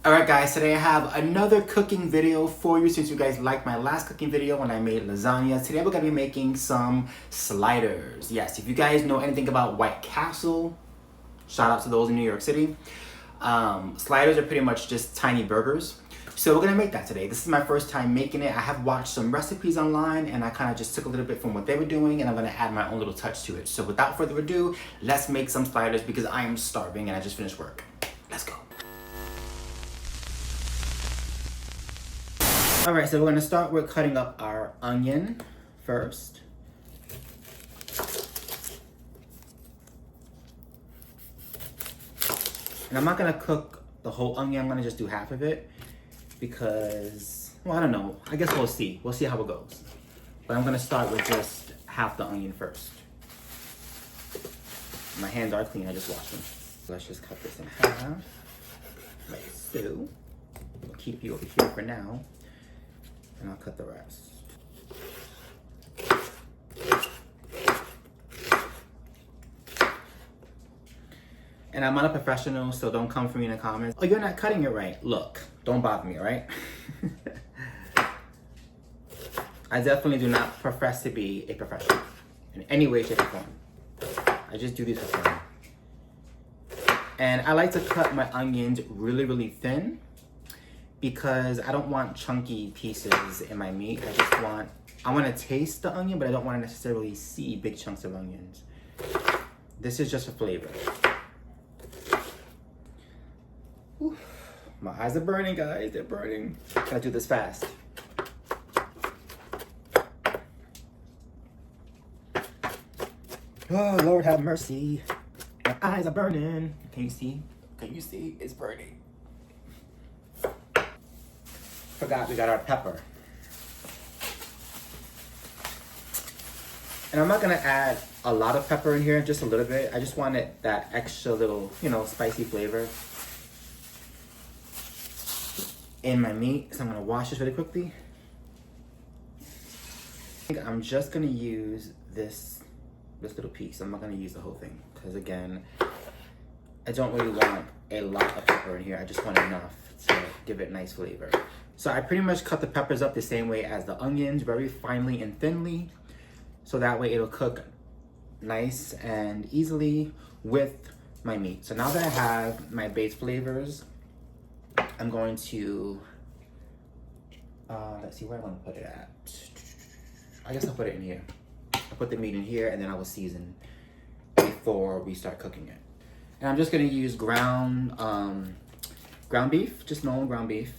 Alright guys, today I have another cooking video for you since you guys liked my last cooking video when I made lasagna. Today we're going to be making some sliders. Yes, if you guys know anything about White Castle, shout out to those in New York City. Sliders are pretty much just tiny burgers. So we're going to make that today. This is my first time making it. I have watched some recipes online and I kind of just took a little bit from what they were doing and I'm going to add my own little touch to it. So without further ado, let's make some sliders because I am starving and I just finished work. Let's go. Alright, so we're going to start with cutting up our onion first. And I'm not going to cook the whole onion, I'm going to just do half of it because, well, I don't know. I guess we'll see. We'll see how it goes. But I'm going to start with just half the onion first. My hands are clean, I just washed them. So let's just cut this in half, like so. We'll keep you over here for now. And I'll cut the rest. And I'm not a professional, so don't come for me in the comments. Oh, you're not cutting it right. Look, don't bother me, all right? I definitely do not profess to be a professional in any way, shape, or form. I just do this for fun. And I like to cut my onions really, really thin, because I don't want chunky pieces in my meat. I want to taste the onion, but I don't want to necessarily see big chunks of onions. This is just a flavor. Whew. My eyes are burning, guys, they're burning. Gotta do this fast. Oh, Lord have mercy. My eyes are burning. Can you see? Can you see? It's burning. Forgot we got our pepper. And I'm not gonna add a lot of pepper in here, just a little bit. I just wanted that extra little, spicy flavor in my meat. So I'm gonna wash this really quickly. I think I'm just gonna use this little piece. I'm not gonna use the whole thing, because again, I don't really want a lot of pepper in here. I just want enough to give it nice flavor. So I pretty much cut the peppers up the same way as the onions, very finely and thinly. So that way it'll cook nice and easily with my meat. So now that I have my base flavors, I'm going to, let's see where I want to put it at. I guess I'll put it in here. I'll put the meat in here and then I will season before we start cooking it. And I'm just gonna use ground beef, just normal ground beef.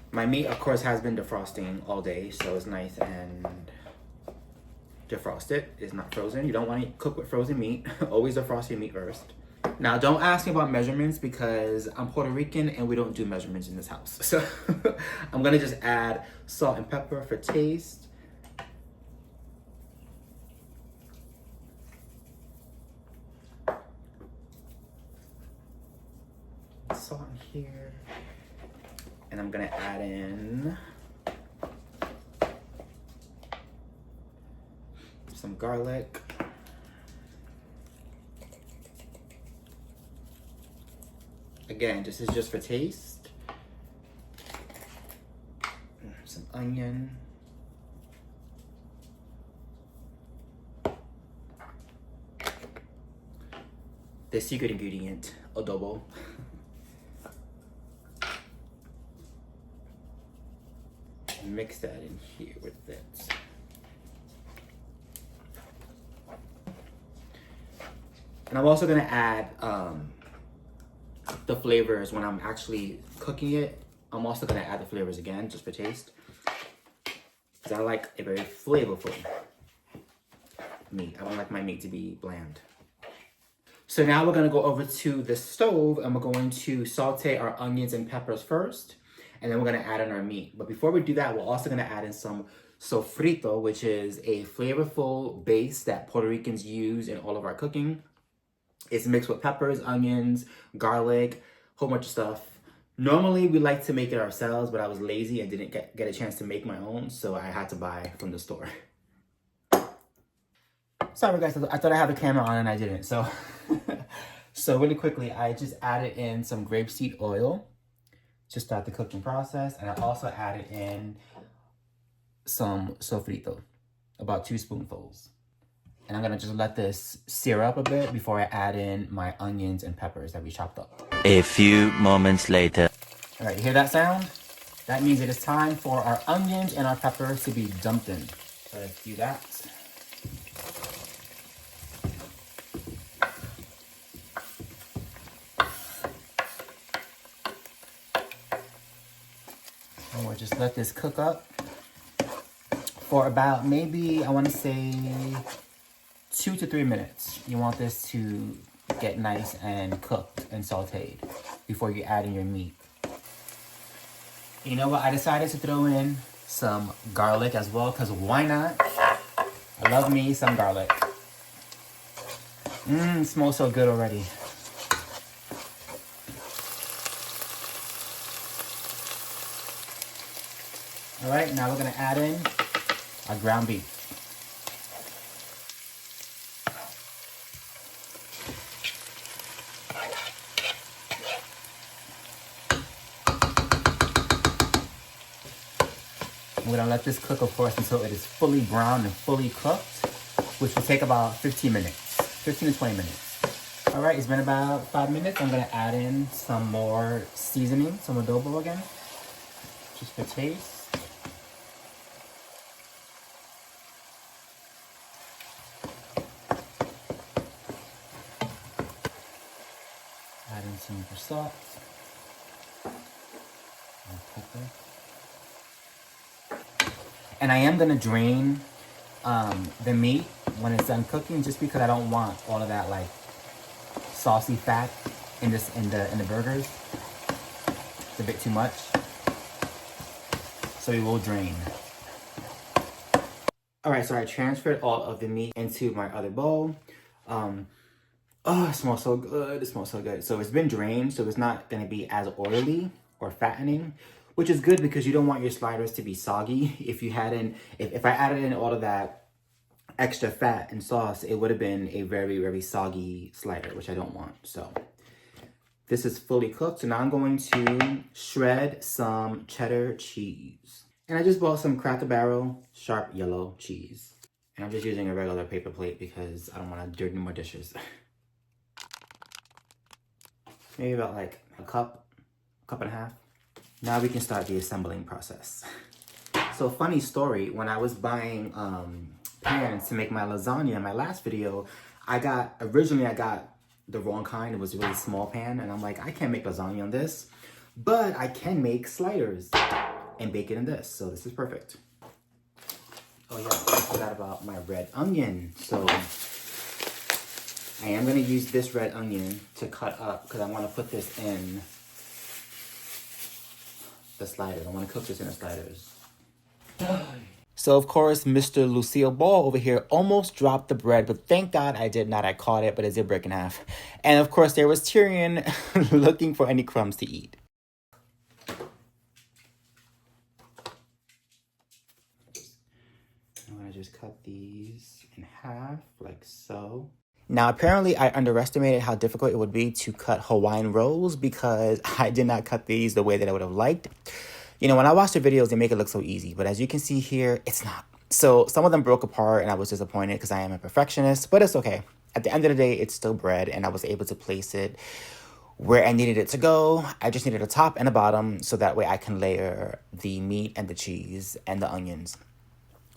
My meat, of course, has been defrosting all day, so it's nice and defrosted. It's not frozen. You don't want to cook with frozen meat. Always defrost your meat first. Now, don't ask me about measurements because I'm Puerto Rican and we don't do measurements in this house. So I'm gonna just add salt and pepper for taste. Salt in here. And I'm gonna add in some garlic. Again, this is just for taste. Some onion. The secret ingredient, adobo. Mix that in here with it. And I'm also gonna add the flavors when I'm actually cooking it. I'm also gonna add the flavors again, just for taste. Because I like a very flavorful meat. I don't like my meat to be bland. So now we're gonna go over to the stove and we're going to saute our onions and peppers first. And then we're gonna add in our meat. But before we do that, we're also gonna add in some sofrito, which is a flavorful base that Puerto Ricans use in all of our cooking. It's mixed with peppers, onions, garlic, a whole bunch of stuff. Normally, we like to make it ourselves, but I was lazy and didn't get a chance to make my own, so I had to buy from the store. Sorry guys, I thought I had the camera on and I didn't, so really quickly, I just added in some grapeseed oil to start the cooking process. And I also added in some sofrito, about 2 spoonfuls. And I'm gonna just let this sear up a bit before I add in my onions and peppers that we chopped up. A few moments later. All right, you hear that sound? That means it is time for our onions and our peppers to be dumped in. So let's do that. And we'll just let this cook up for about maybe, I wanna say 2 to 3 minutes. You want this to get nice and cooked and sauteed before you add in your meat. You know what? I decided to throw in some garlic as well, because why not? I love me some garlic. It smells so good already. All right, now we're gonna add in our ground beef. We're gonna let this cook, of course, until it is fully browned and fully cooked, which will take about 15 minutes, 15 to 20 minutes. All right, it's been about 5 minutes. I'm gonna add in some more seasoning, some adobo again, just for taste. Add in some more salt and pepper. And I am gonna drain the meat when it's done cooking, just because I don't want all of that like saucy fat in the burgers. It's a bit too much, so we will drain. All right, so I transferred all of the meat into my other bowl. Oh, it smells so good. It smells so good. So it's been drained, so it's not gonna be as oily or fattening, which is good because you don't want your sliders to be soggy. If I added in all of that extra fat and sauce, it would have been a very, very soggy slider, which I don't want. So this is fully cooked. So now I'm going to shred some cheddar cheese. And I just bought some Cracker Barrel sharp yellow cheese. And I'm just using a regular paper plate because I don't want to dirty more dishes. Maybe about like a cup and a half. Now we can start the assembling process. So funny story, when I was buying pans to make my lasagna in my last video, originally I got the wrong kind. It was a really small pan, and I'm like, I can't make lasagna on this, but I can make sliders and bake it in this. So this is perfect. Oh yeah, I forgot about my red onion. So I am gonna use this red onion to cut up because I want to put this in the sliders. I want to cook this in the sliders. So of course, Mr. Lucille Ball over here almost dropped the bread, but thank God I did not. I caught it, but it did break in half. And of course, there was Tyrion looking for any crumbs to eat. I'm gonna just cut these in half, like so. Now, apparently, I underestimated how difficult it would be to cut Hawaiian rolls because I did not cut these the way that I would have liked. You know, when I watch the videos, they make it look so easy, but as you can see here, it's not. So some of them broke apart and I was disappointed because I am a perfectionist, but it's okay. At the end of the day, it's still bread and I was able to place it where I needed it to go. I just needed a top and a bottom so that way I can layer the meat and the cheese and the onions.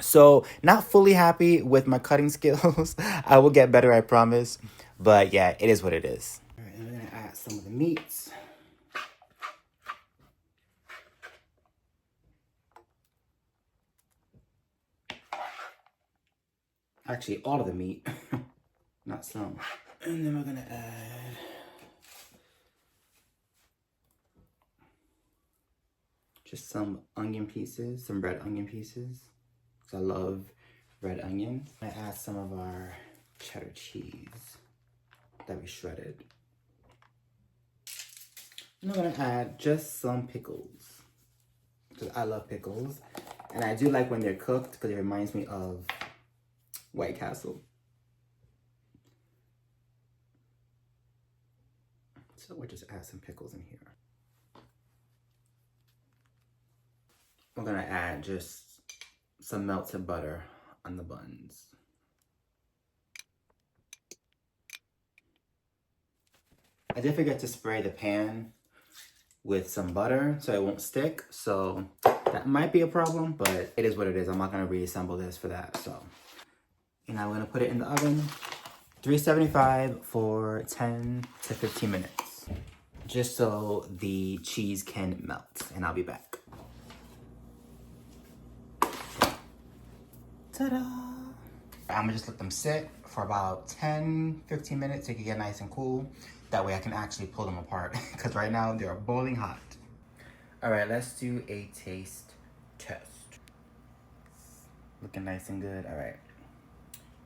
So not fully happy with my cutting skills. I will get better, I promise. But yeah, it is what it is. All right, I'm gonna add some of the meats. Actually, all of the meat, not some. And then we're gonna add just some onion pieces, some red onion pieces. I love red onions. I add some of our cheddar cheese that we shredded. And I'm gonna add just some pickles, because I love pickles. And I do like when they're cooked because it reminds me of White Castle. So we'll just add some pickles in here. I'm gonna add just some melted butter on the buns. I did forget to spray the pan with some butter so it won't stick. So that might be a problem, but it is what it is. I'm not gonna reassemble this for that. So, and I'm gonna put it in the oven, 375 for 10 to 15 minutes, just so the cheese can melt, and I'll be back. Ta-da! I'm gonna just let them sit for about 10, 15 minutes so they can get nice and cool. That way I can actually pull them apart because right now they're boiling hot. All right, let's do a taste test. Looking nice and good. All right,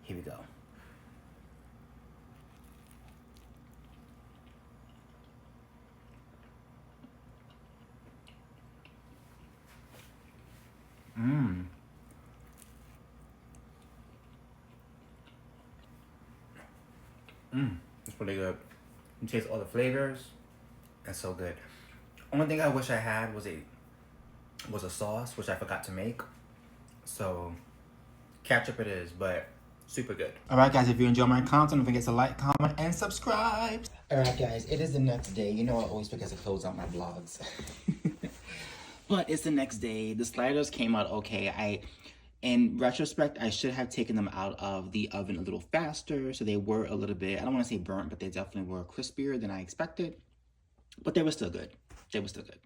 here we go. Mmm. Mmm, it's pretty good. You taste all the flavors. That's so good. Only thing I wish I had was a sauce, which I forgot to make. So ketchup it is, but super good. All right, guys, if you enjoy my content, don't forget to like, comment, and subscribe. All right, guys, it is the next day. You know I always forget to close out my vlogs. But it's the next day. The sliders came out okay. In retrospect, I should have taken them out of the oven a little faster. So they were a little bit, I don't want to say burnt, but they definitely were crispier than I expected. But they were still good. They were still good.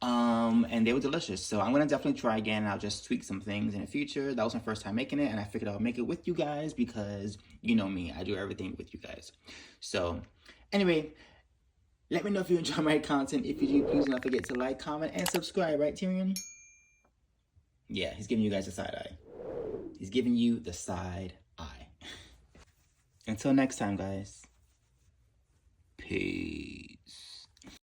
And they were delicious. So I'm going to definitely try again. I'll just tweak some things in the future. That was my first time making it. And I figured I'll make it with you guys because you know me. I do everything with you guys. So anyway, let me know if you enjoy my content. If you do, please do not forget to like, comment, and subscribe. Right, Tyrion? Yeah, he's giving you guys the side eye. He's giving you the side eye. Until next time, guys. Peace.